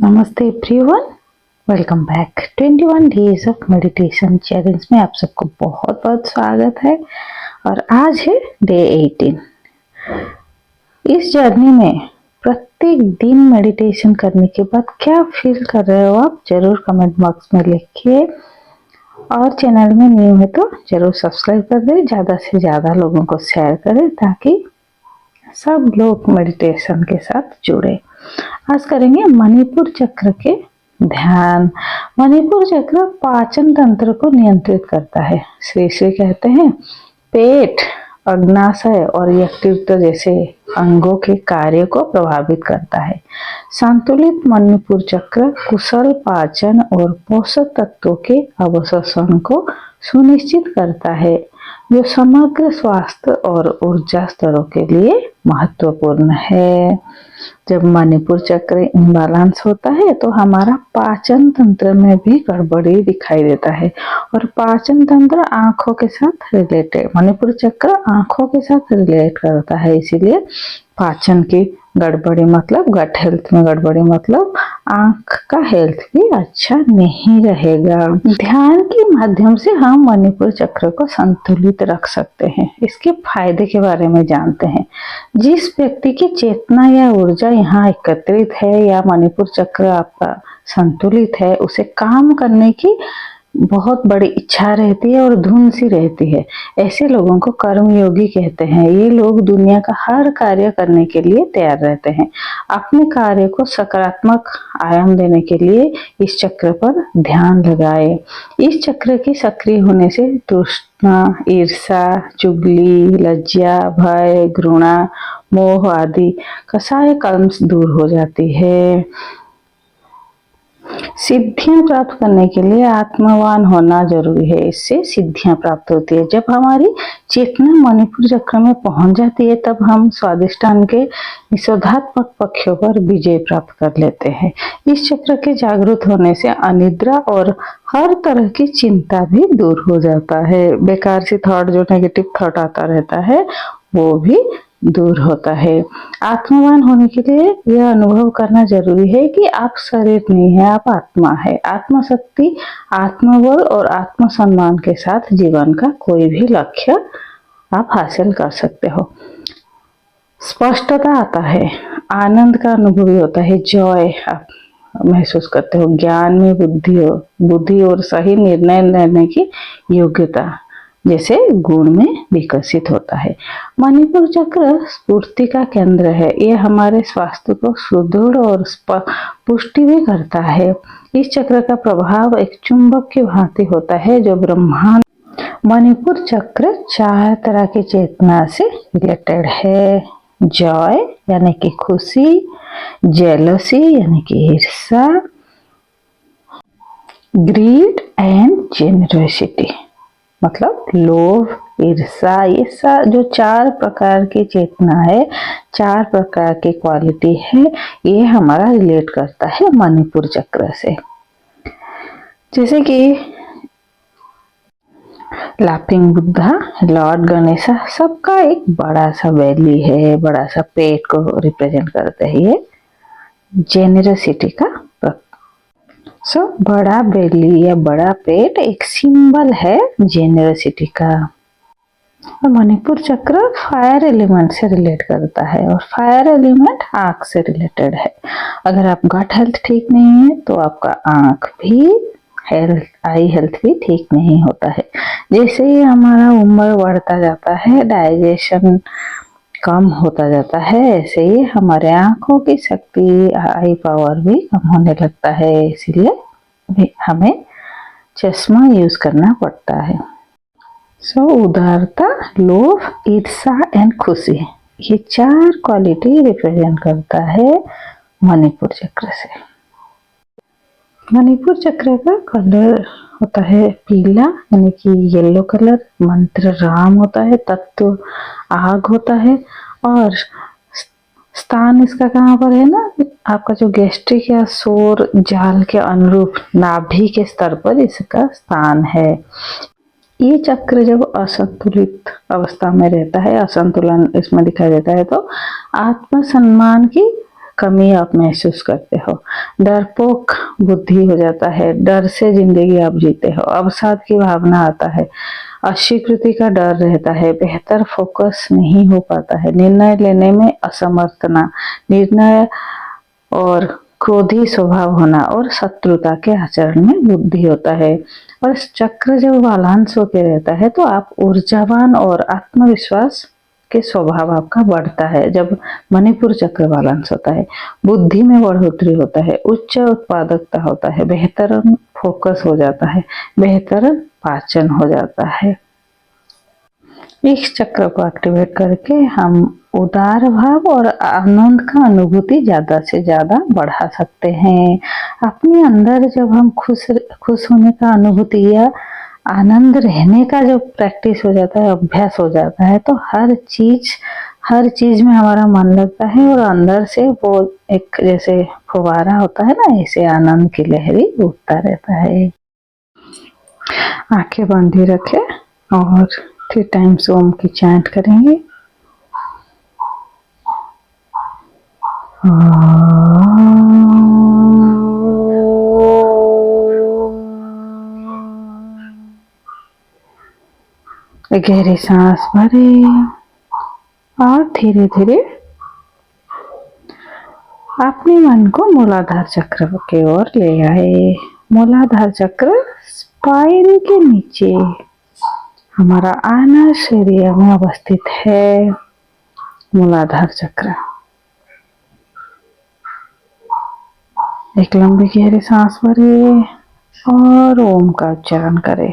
नमस्ते everyone, welcome back. 21 days of meditation challenge में आप सबको बहुत बहुत स्वागत है। और आज है डे 18। इस जर्नी में प्रत्येक दिन मेडिटेशन करने के बाद क्या फील कर रहे हो आप जरूर कमेंट बॉक्स में लिखिए। और चैनल में न्यू है तो जरूर सब्सक्राइब कर दें, ज़्यादा से ज़्यादा लोगों को शेयर करें ताकि सब लोग मेडिटेशन के साथ जुड़े। आज करेंगे मणिपुर चक्र के ध्यान। मणिपुर चक्र पाचन तंत्र को नियंत्रित करता है। श्री श्री कहते हैं पेट, अग्नाशय और यकृत जैसे अंगों के कार्य को प्रभावित करता है। संतुलित मणिपुर चक्र कुशल पाचन और पोषक तत्वों के अवशोषण को सुनिश्चित करता है, जो समग्र स्वास्थ्य और ऊर्जा स्तरों के लिए महत्वपूर्ण है। जब मणिपुर चक्र इम्बैलेंस होता है तो हमारा पाचन तंत्र में भी गड़बड़ी दिखाई देता है। और पाचन तंत्र आंखों के साथ रिलेटेड, मणिपुर चक्र आंखों के साथ रिलेट करता है, इसीलिए पाचन की गड़बड़ी मतलब गट हेल्थ में गड़बड़ी मतलब आंख का हेल्थ भी अच्छा नहीं रहेगा। ध्यान के माध्यम से हम मणिपुर चक्र को संतुलित रख सकते हैं। इसके फायदे के बारे में जानते हैं। जिस व्यक्ति की चेतना या ऊर्जा यहाँ एकत्रित है या मणिपुर चक्र आपका संतुलित है, उसे काम करने की बहुत बड़ी इच्छा रहती है और धुन सी रहती है। ऐसे लोगों को कर्मयोगी कहते हैं। ये लोग दुनिया का हर कार्य करने के लिए तैयार रहते हैं। अपने कार्य को सकारात्मक आयाम देने के लिए इस चक्र पर ध्यान लगाएं। इस चक्र के सक्रिय होने से तृष्णा, ईर्ष्या, चुगली, लज्जा, भय, घृणा, मोह आदि कसाय कल्मश दूर हो जाती है। सिद्धियां प्राप्त करने के लिए आत्मवान होना जरूरी है। इससे सिद्धियां प्राप्त होती है। जब हमारी चेतना मणिपुर चक्र में पहुंच जाती है तब हम स्वादिष्टान के निषेधात्मक पक्षों पर विजय प्राप्त कर लेते हैं। इस चक्र के जागृत होने से अनिद्रा और हर तरह की चिंता भी दूर हो जाता है। बेकार सी थॉट, जो नेगेटिव थॉट आता रहता है, वो भी दूर होता है। आत्मवान होने के लिए यह अनुभव करना जरूरी है कि आप शरीर नहीं है, आप आत्मा है। आत्मशक्ति, आत्मबल और आत्मसम्मान के साथ जीवन का कोई भी लक्ष्य आप हासिल कर सकते हो। स्पष्टता आता है, आनंद का अनुभव भी होता है, जॉय आप महसूस करते हो, ज्ञान में बुद्धि और सही निर्णय लेने की योग्यता जैसे गुण में विकसित होता है। मणिपुर चक्र स्फूर्ति का केंद्र है। ये हमारे स्वास्थ्य को सुदृढ़ और पुष्टि भी करता है। इस चक्र का प्रभाव एक चुंबक की भांति होता है जो ब्रह्मांड। मणिपुर चक्र 4 तरह की चेतना से रिलेटेड है। जॉय यानी कि खुशी, जेलसी यानी कि ईर्ष्या, ग्रीड एंड जेनरोसिटी मतलब लोभ, ईर्ष्या। ये जो 4 प्रकार की चेतना है, 4 प्रकार की क्वालिटी है, ये हमारा रिलेट करता है मणिपुर चक्र से। जैसे कि लाफिंग बुद्धा, लॉर्ड गणेशा, सबका एक बड़ा सा वैली है, बड़ा सा पेट को रिप्रेजेंट करते हैं। ये जेनरोसिटी का बड़ा बेली या बड़ा पेट एक सिंबल है जेनरोसिटी का। और मणिपुर चक्र फायर एलिमेंट से रिलेट करता है और फायर एलिमेंट आंख से रिलेटेड है। अगर आप गट हेल्थ ठीक नहीं है तो आपका आंख भी आई हेल्थ भी ठीक नहीं होता है। जैसे ही हमारा उम्र बढ़ता जाता है, डाइजेशन कम होता जाता है, ऐसे ही हमारे आंखों की शक्ति, आई पावर भी कम होने लगता है। इसीलिए हमें चश्मा यूज करना पड़ता है। उदारता, लोभ, ईर्ष्या एंड खुशी, ये 4 क्वालिटी रिप्रेजेंट करता है मणिपुर चक्र से। मणिपुर चक्र का कलर होता है पीला यानी कि येलो कलर। मंत्र राम होता है, तत्व आग होता है और स्थान इसका कहाँ पर है ना, आपका जो गैस्ट्रिक या शोर जाल के अनुरूप नाभि के स्तर पर इसका स्थान है। ये चक्र जब असंतुलित अवस्था में रहता है, असंतुलन इसमें दिखाई देता है, तो आत्मसम्मान की कमी आप महसूस करते हो, डरपोक बुद्धि हो जाता है, डर से जिंदगी आप जीते हो, अवसाद की भावना आता है, अस्वीकृति का डर रहता है, बेहतर फोकस नहीं हो पाता है, निर्णय लेने में असमर्थना, निर्णय और क्रोधी स्वभाव होना और शत्रुता के आचरण में बुद्धि होता है। और इस चक्र जब बालांस होके रहता है तो आप ऊर्जावान और आत्मविश्वास के स्वभाव आपका बढ़ता है। जब मणिपुर चक्र बालांस होता है, बुद्धि में बढ़ोतरी होता है, उच्च उत्पादकता होता है, बेहतर फोकस हो जाता है, बेहतर पाचन हो जाता है। इस चक्र को एक्टिवेट करके हम उदार भाव और आनंद का अनुभूति ज्यादा से ज्यादा बढ़ा सकते हैं। अपने अंदर जब हम खुश होने का अनुभूति या आनंद रहने का जो प्रैक्टिस हो जाता है, अभ्यास हो जाता है, तो हर चीज में हमारा मन लगता है और अंदर से वो एक जैसे फुवारा होता है ना, ऐसे आनंद की लहरी उठता रहता है। आंखें बंदी रखे और 3 टाइम्स ओम की चैंट करेंगे। गहरी सांस भरे और धीरे धीरे अपने मन को मूलाधार चक्र की ओर ले आए। मूलाधार चक्र स्पाइन के नीचे हमारा आना शरीर में अवस्थित है। मूलाधार चक्र। एक लंबी गहरी सांस भरे और ओम का उच्चारण करें।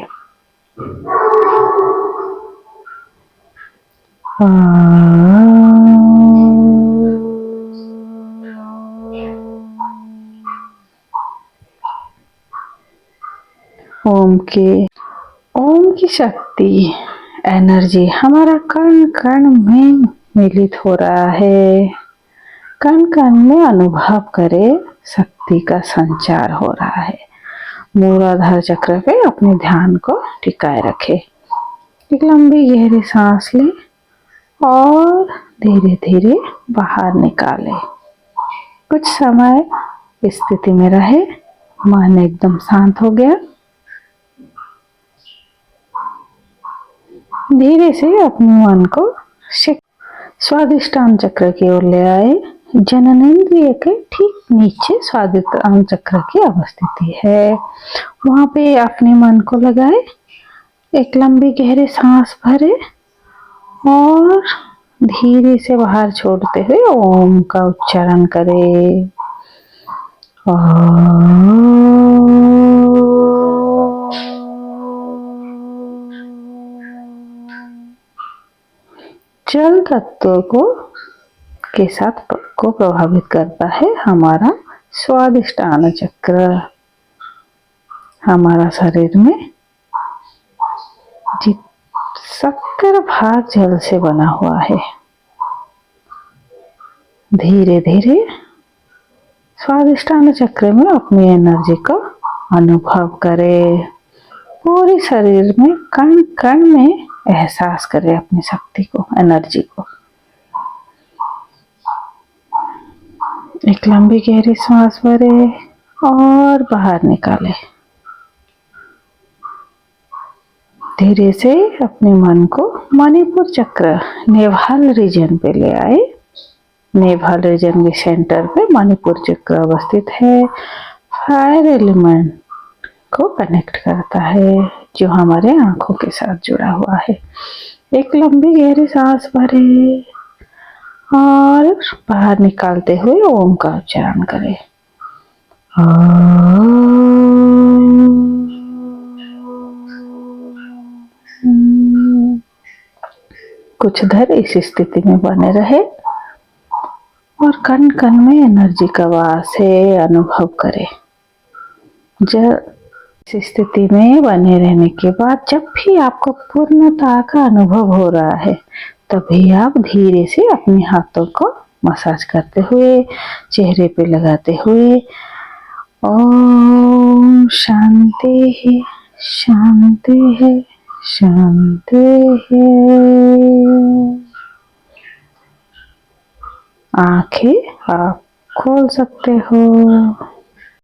ओम की शक्ति, एनर्जी हमारा कण कण में मिलित हो रहा है। कण कण में अनुभव करे शक्ति का संचार हो रहा है। मूलाधार चक्र पे अपने ध्यान को टिकाए रखे। एक लंबी गहरी सांस ले और धीरे धीरे बाहर निकाले। कुछ समय इस स्थिति में रहे। मन एकदम शांत हो गया। धीरे से अपने मन को स्वादिष्टान चक्र की ओर ले आए। जननेंद्रिय के ठीक नीचे स्वादिष्टान चक्र की अवस्थिति है। वहां पे अपने मन को लगाए। एक लंबी गहरी सांस भरे और धीरे से बाहर छोड़ते हुए ओम का उच्चारण करें। जल तत्व के साथ को प्रभावित करता है हमारा स्वादिष्टान चक्र। हमारा शरीर में 70% जल से बना हुआ है। धीरे धीरे स्वादिष्टान चक्र में अपनी एनर्जी को अनुभव करें। पूरे शरीर में कण कण में एहसास करें अपनी शक्ति को, एनर्जी को। एक लंबी गहरी सांस भरे और बाहर निकाले। धीरे से अपने मन को मणिपुर चक्र, नेभाल रीजन पे ले आए। नेभाल रीजन के सेंटर पे मणिपुर चक्र अवस्थित है। फायर एलिमेंट को कनेक्ट करता है, जो हमारे आंखों के साथ जुड़ा हुआ है। एक लंबी गहरी सांस भरे और बाहर निकालते हुए ओम का उच्चारण करें। कुछ देर इस स्थिति में बने रहे और कण कण में एनर्जी का वास है, अनुभव करें। जब इस स्थिति में बने रहने के बाद जब भी आपको पूर्णता का अनुभव हो रहा है, तभी आप धीरे से अपने हाथों को मसाज करते हुए, चेहरे पे लगाते हुए ओम शांति है, शांति है, शांति है। आंखें आप खोल सकते हो।